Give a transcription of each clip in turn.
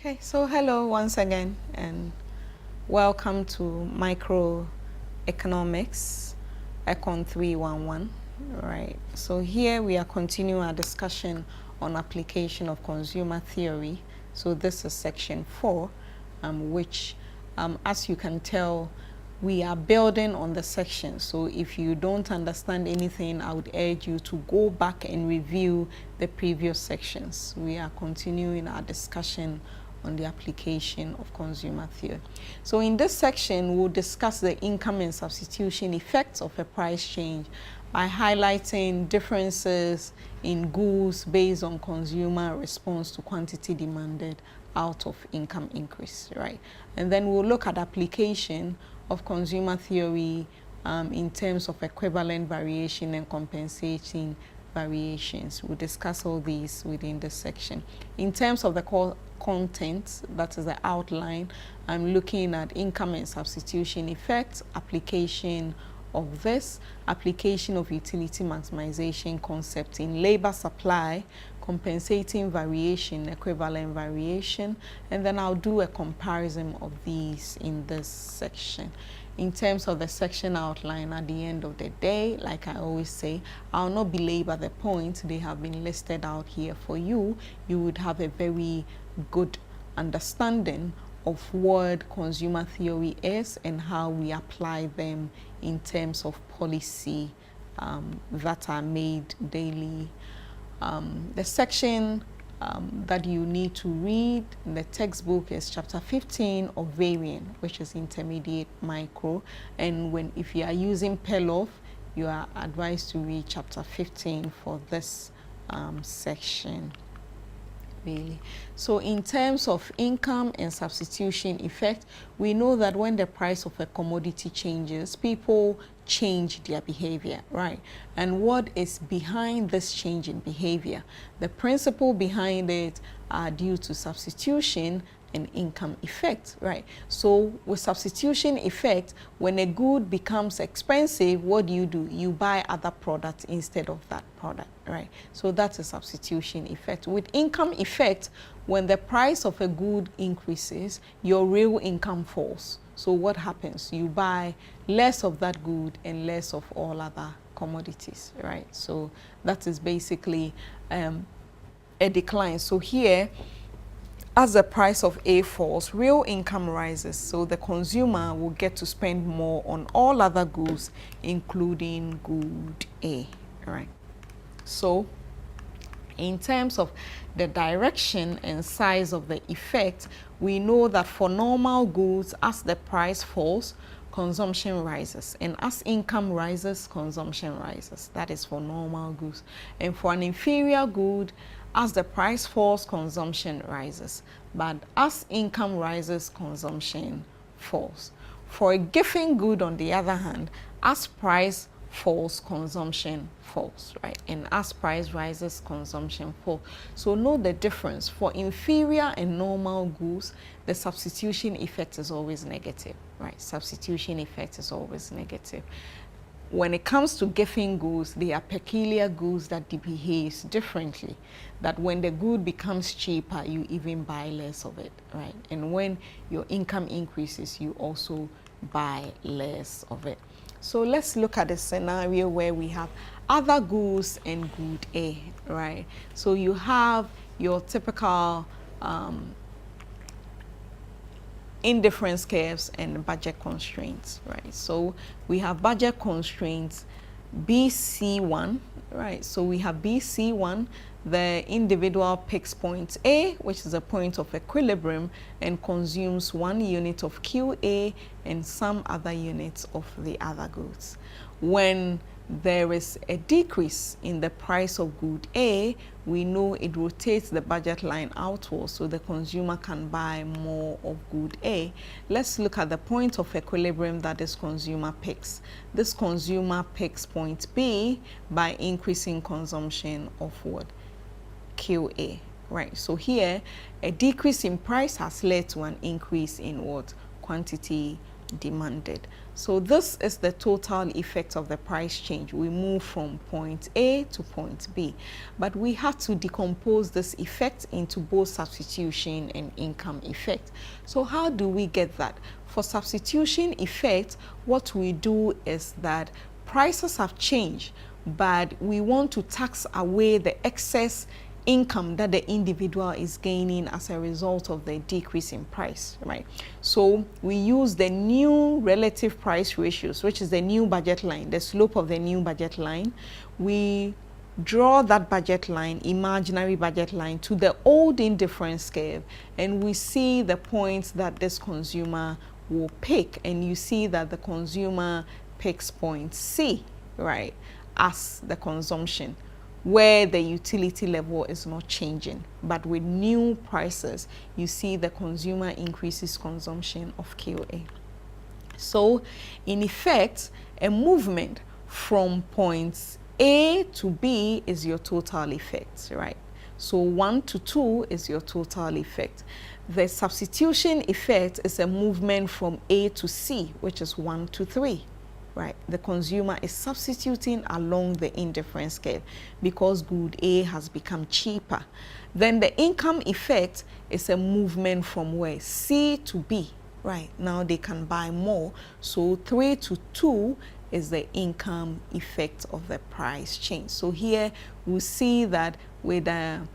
Okay, so hello once again and welcome to Microeconomics Econ 311. Right, so here we are continuing our discussion on application of consumer theory. So this is section 4, which as you can tell, we are building on the section. So if you don't understand anything, I would urge you to go back and review the previous sections. We are continuing our discussion on the application of consumer theory. So in this section, we'll discuss the income and substitution effects of a price change by highlighting differences in goods based on consumer response to quantity demanded out of income increase, right? And then we'll look at application of consumer theory in terms of equivalent variation and compensating variations. We'll discuss all these within this section. In terms of the content, that is the outline, I'm looking at income and substitution effects, application of this, application of utility maximization concept in labor supply, compensating variation, equivalent variation, and then I'll do a comparison of these in this section. In terms of the section outline, at the end of the day, like I always say, I'll not belabor the points. They have been listed out here for you. You would have a very good understanding of what consumer theory is and how we apply them in terms of policy that are made daily. The section that you need to read in the textbook is chapter 15 of variant, which is intermediate micro. And if you are using Perloff, you are advised to read chapter 15 for this section. Really. So in terms of income and substitution effect, we know that when the price of a commodity changes, people change their behavior, right? And what is behind this change in behavior? The principle behind it are due to substitution and income effect, right? So with substitution effect, when a good becomes expensive, what do? You buy other products instead of that product, right? So that's a substitution effect. With income effect, when the price of a good increases, your real income falls. So what happens? You buy less of that good and less of all other commodities, right? So that is basically a decline. So here, as the price of A falls, real income rises, so the consumer will get to spend more on all other goods, including good A, right? So, in terms of the direction and size of the effect, we know that for normal goods, as the price falls, consumption rises, and as income rises, consumption rises. That is for normal goods. And for an inferior good, as the price falls, consumption rises. But as income rises, consumption falls. For a given good, on the other hand, as price falls, consumption falls, right? And as price rises, consumption falls. So note the difference. For inferior and normal goods, the substitution effect is always negative, right? Substitution effect is always negative. When it comes to given goods, they are peculiar goods that behave differently. That when the good becomes cheaper, you even buy less of it, right? And when your income increases, you also buy less of it. So let's look at a scenario where we have other goods and good A, right? So you have your typical indifference curves and budget constraints, right? So we have budget constraints BC1, right? So we have BC1, the individual picks point A, which is a point of equilibrium, and consumes 1 unit of QA and some other units of the other goods. When there is a decrease in the price of good A, we know it rotates the budget line outwards so the consumer can buy more of good A. Let's look at the point of equilibrium that this consumer picks. This consumer picks point B by increasing consumption of what? QA, right? So here, a decrease in price has led to an increase in what? Quantity demanded. So this is the total effect of the price change. We move from point A to point B, but we have to decompose this effect into both substitution and income effect. So how do we get that? For substitution effect, what we do is that prices have changed, but we want to tax away the excess income that the individual is gaining as a result of the decrease in price, right? So we use the new relative price ratios, which is the new budget line, the slope of the new budget line. We draw that budget line, imaginary budget line, to the old indifference curve, and we see the points that this consumer will pick, and you see that the consumer picks point C, right, as the consumption, where the utility level is not changing. But with new prices, you see the consumer increases consumption of QA. So in effect, a movement from points A to B is your total effect, right? So 1 to 2 is your total effect. The substitution effect is a movement from A to C, which is 1 to 3. Right, the consumer is substituting along the indifference curve because good A has become cheaper. Then the income effect is a movement from where? C to B. Right, now they can buy more. So 3 to 2 is the income effect of the price change. So here we see that with an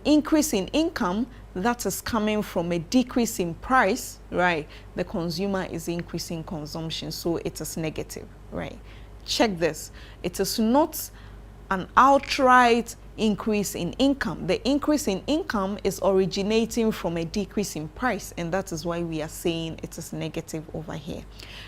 increase in income that is coming from a decrease in price, right, the consumer is increasing consumption, so it is negative, right? Check this. It is not an outright increase in income. The increase in income is originating from a decrease in price, and that is why we are saying it is negative over here.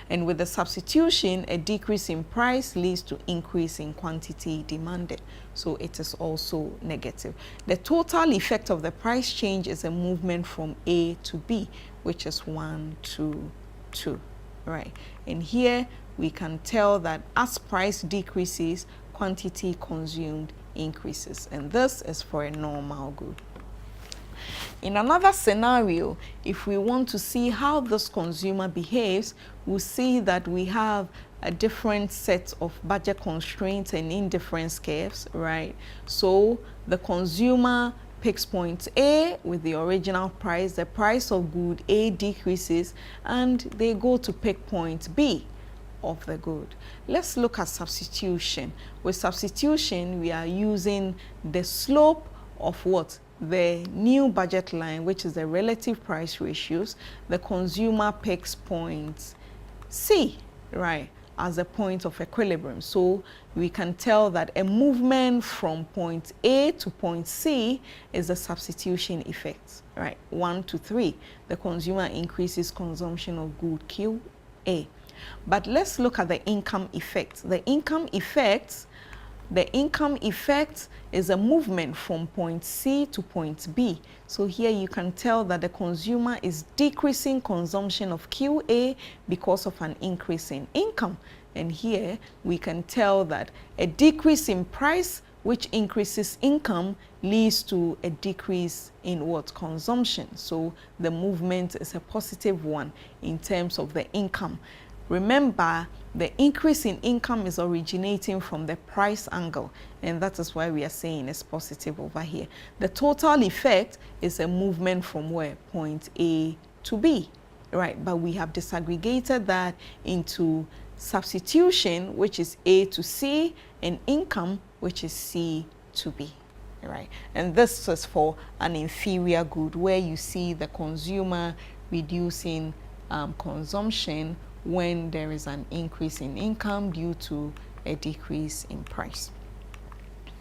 And with the substitution, a decrease in price leads to increase in quantity demanded, so it is also negative. The total effect of the price change is a movement from A to B, which is 1 to 2, right? And here we can tell that as price decreases, quantity consumed increases, and this is for a normal good. In another scenario, if we want to see how this consumer behaves, we'll see that we have a different set of budget constraints and indifference curves, right? So the consumer picks point A with the original price, the price of good A decreases, and they go to pick point B of the good. Let's look at substitution. With substitution, we are using the slope of what? The new budget line, which is the relative price ratios. The consumer picks point C, right, as a point of equilibrium. So we can tell that a movement from point A to point C is the substitution effect, right? 1 to 3, the consumer increases consumption of good QA. But let's look at the income effect. The income effect is a movement from point C to point B. So here you can tell that the consumer is decreasing consumption of QA because of an increase in income. And here we can tell that a decrease in price, which increases income, leads to a decrease in what? Consumption. So the movement is a positive one in terms of the income. Remember, the increase in income is originating from the price angle, and that is why we are saying it's positive over here. The total effect is a movement from where? Point A to B, right? But we have disaggregated that into substitution, which is A to C, and income, which is C to B, right? And this is for an inferior good, where you see the consumer reducing consumption when there is an increase in income due to a decrease in price.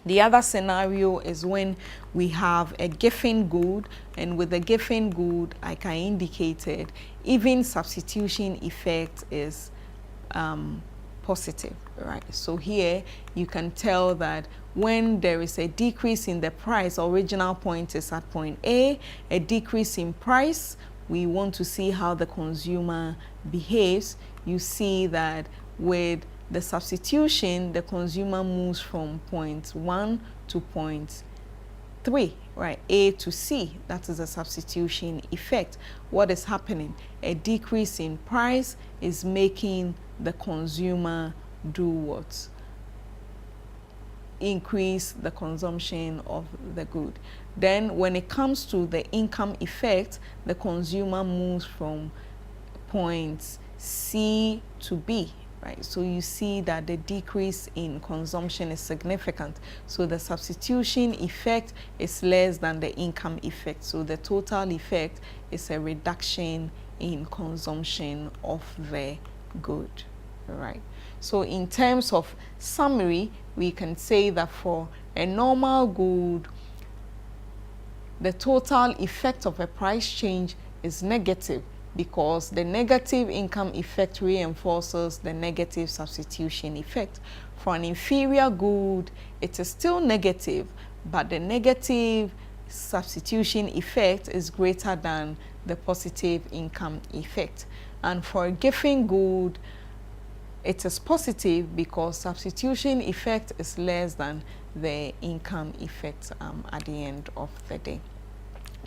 The other scenario is when we have a given good, and with the given good, like I indicated, even substitution effect is positive, right? So here you can tell that when there is a decrease in the price, original point is at point A, a decrease in price, we want to see how the consumer behaves. You see that with the substitution, the consumer moves from point 1 to point 3, right, A to C, that is a substitution effect. What is happening? A decrease in price is making the consumer do what? Increase the consumption of the good. Then when it comes to the income effect, the consumer moves from points C to B, right? So you see that the decrease in consumption is significant. So the substitution effect is less than the income effect. So the total effect is a reduction in consumption of the good, right? So in terms of summary, we can say that for a normal good, the total effect of a price change is negative because the negative income effect reinforces the negative substitution effect. For an inferior good, it is still negative, but the negative substitution effect is greater than the positive income effect. And for a given good, it is positive because substitution effect is less than the income effect at the end of the day.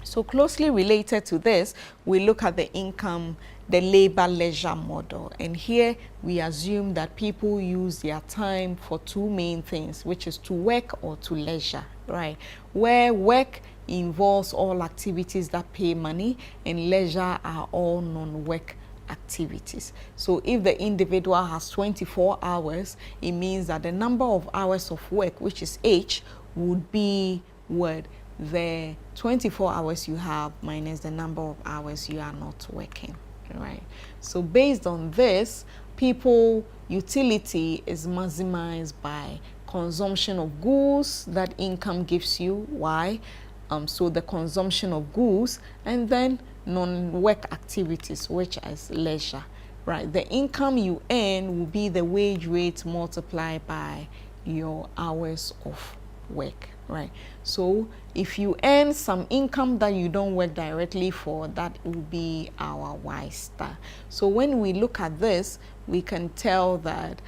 So closely related to this, we look at the income, the labor-leisure model. And here we assume that people use their time for two main things, which is to work or to leisure, right? Where work involves all activities that pay money and leisure are all non-work activities. So if the individual has 24 hours, it means that the number of hours of work, which is H, would be what? The 24 hours you have minus the number of hours you are not working, right? So based on this, people utility is maximized by consumption of goods that income gives you, Y. So the consumption of goods, and then non-work activities, which is leisure, right? The income you earn will be the wage rate multiplied by your hours of work, right? So if you earn some income that you don't work directly for, that will be our Y star. So when we look at this, we can tell that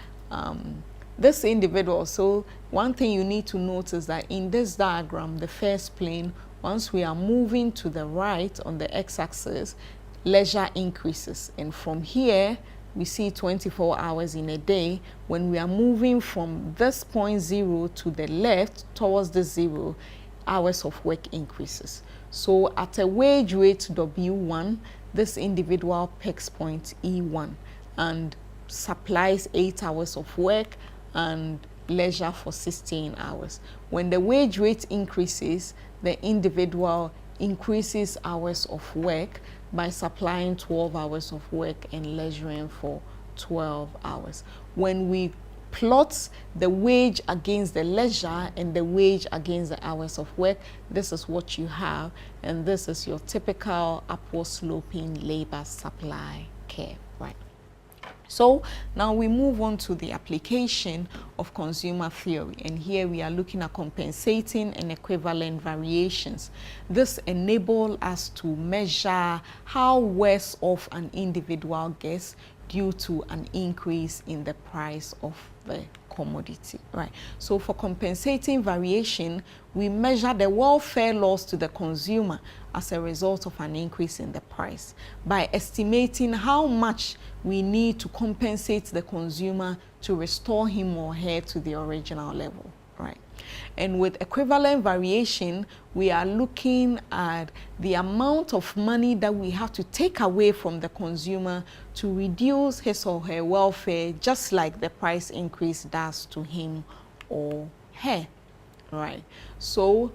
this individual, so one thing you need to notice that in this diagram, the first plane, once we are moving to the right on the x-axis, leisure increases. And from here, we see 24 hours in a day. When we are moving from this point 0 to the left towards the 0, hours of work increases. So at a wage rate W1, this individual picks point E1 and supplies 8 hours of work and leisure for 16 hours. When the wage rate increases, the individual increases hours of work by supplying 12 hours of work and leisuring for 12 hours. When we plot the wage against the leisure and the wage against the hours of work, this is what you have, and this is your typical upward sloping labor supply curve, right? So now we move on to the application of consumer theory, and here we are looking at compensating and equivalent variations. This enables us to measure how worse off an individual gets due to an increase in the price of the commodity, right? So for compensating variation, we measure the welfare loss to the consumer as a result of an increase in the price by estimating how much we need to compensate the consumer to restore him or her to the original level, right? And with equivalent variation, we are looking at the amount of money that we have to take away from the consumer to reduce his or her welfare, just like the price increase does to him or her, right? So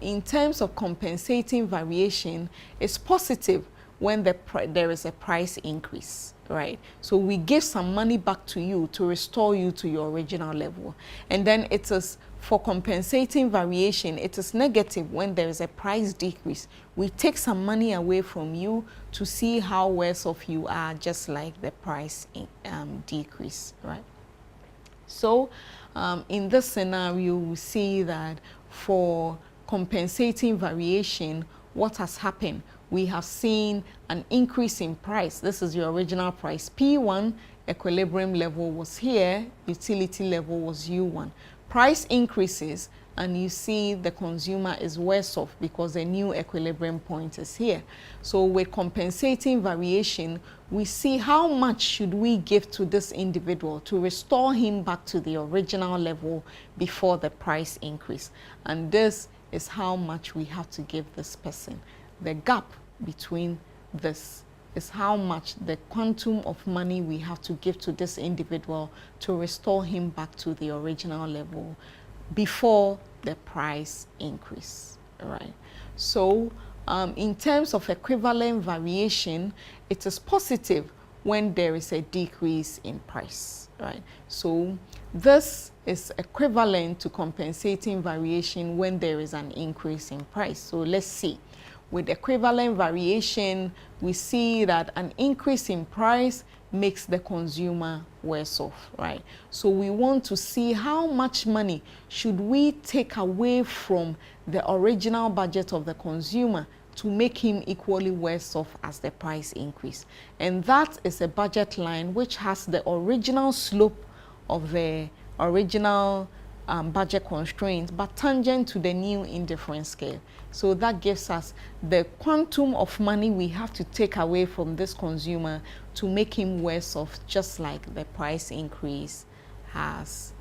in terms of compensating variation, it's positive when there is a price increase, right? So we give some money back to you to restore you to your original level. And then it is for compensating variation, it is negative when there is a price decrease. We take some money away from you to see how worse off you are, just like the price decrease, right? So in this scenario, we see that for compensating variation, what has happened? We have seen an increase in price. This is your original price. P1, equilibrium level was here, utility level was U1. Price increases and you see the consumer is worse off because the new equilibrium point is here. So with compensating variation, we see how much should we give to this individual to restore him back to the original level before the price increase. And this is how much we have to give this person. The gap between this is how much the quantum of money we have to give to this individual to restore him back to the original level before the price increase, right? So in terms of equivalent variation, it is positive when there is a decrease in price, right? So this is equivalent to compensating variation when there is an increase in price. So let's see. With equivalent variation, we see that an increase in price makes the consumer worse off, right? So we want to see how much money should we take away from the original budget of the consumer to make him equally worse off as the price increase. And that is a budget line which has the original slope of the original budget constraint, but tangent to the new indifference scale. So that gives us the quantum of money we have to take away from this consumer to make him worse off, just like the price increase has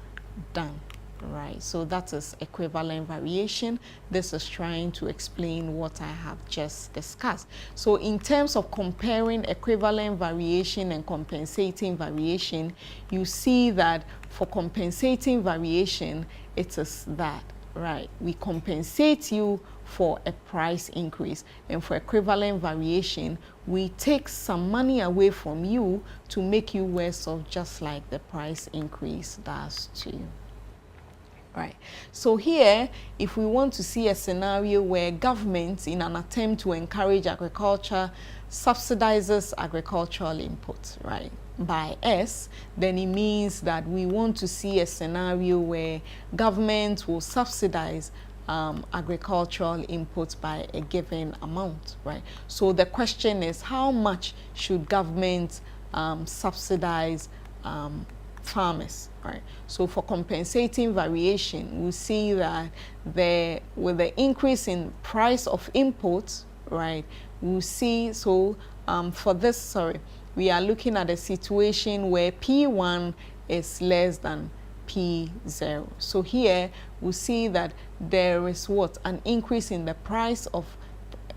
done, right? So that is equivalent variation. This is trying to explain what I have just discussed. So in terms of comparing equivalent variation and compensating variation, you see that for compensating variation, it is that, right? We compensate you for a price increase, and for equivalent variation, we take some money away from you to make you worse off, just like the price increase does to you. Right. So here, if we want to see a scenario where government, in an attempt to encourage agriculture, subsidizes agricultural input, right, by S, then it means that we want to see a scenario where government will subsidize agricultural inputs by a given amount, right? So the question is, how much should government subsidize farmers, right? So for compensating variation, we see that with the increase in price of inputs, right, we see, so for this, we are looking at a situation where P1 is less than P0. So here we see that there is an increase in the price of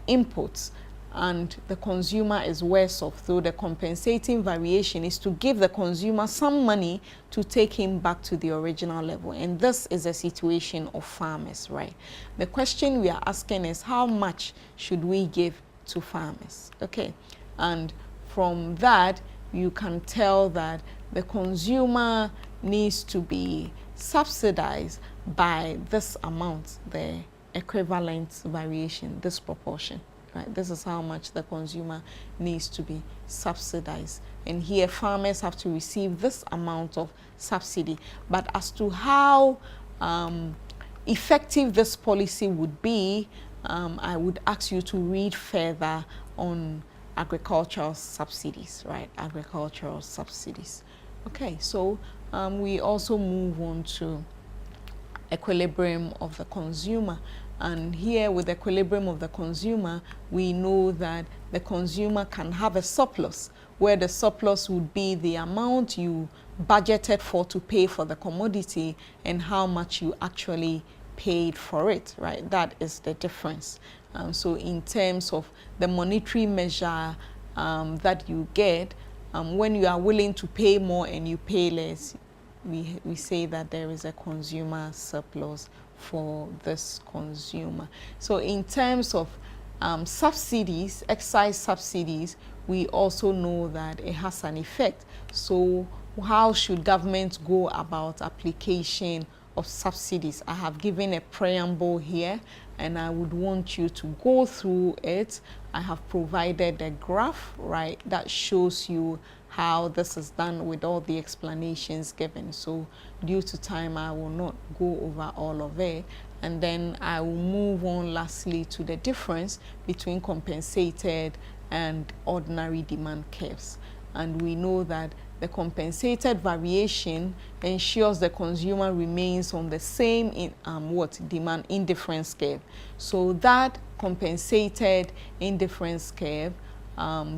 inputs, and the consumer is worse off. So the compensating variation is to give the consumer some money to take him back to the original level. And this is a situation of farmers, right? The question we are asking is, how much should we give to farmers? Okay, and from that you can tell that the consumer needs to be subsidized by this amount, the equivalent variation, this proportion, right? This is how much the consumer needs to be subsidized. And here farmers have to receive this amount of subsidy. But as to how effective this policy would be, I would ask you to read further on agricultural subsidies, right? Agricultural subsidies. Okay, so we also move on to equilibrium of the consumer. And here with equilibrium of the consumer, we know that the consumer can have a surplus, where the surplus would be the amount you budgeted for to pay for the commodity and how much you actually paid for it, right? That is the difference. So in terms of the monetary measure that you get, when you are willing to pay more and you pay less, we say that there is a consumer surplus for this consumer. So in terms of subsidies, excise subsidies, we also know that it has an effect. So how should government go about application of subsidies? I have given a preamble here, and I would want you to go through it. I have provided a graph, right, that shows you how this is done with all the explanations given. So due to time, I will not go over all of it. And then I will move on lastly to the difference between compensated and ordinary demand curves. and we know that the compensated variation ensures the consumer remains on the same demand indifference curve. So that compensated indifference curve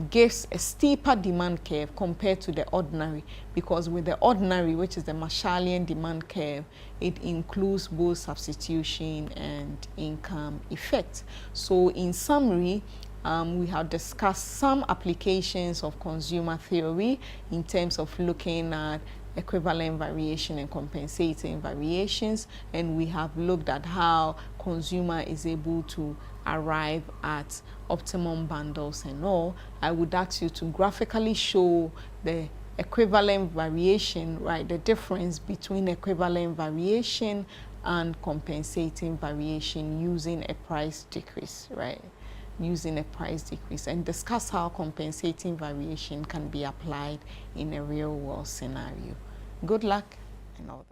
gives a steeper demand curve compared to the ordinary, because with the ordinary, which is the Marshallian demand curve, it includes both substitution and income effect. So in summary, we have discussed some applications of consumer theory in terms of looking at equivalent variation and compensating variations, and we have looked at how consumer is able to arrive at optimum bundles and all. I would ask you to graphically show the equivalent variation, right, the difference between equivalent variation and compensating variation using a price decrease, right? Using a price decrease, and discuss how compensating variation can be applied in a real world scenario. Good luck and all that.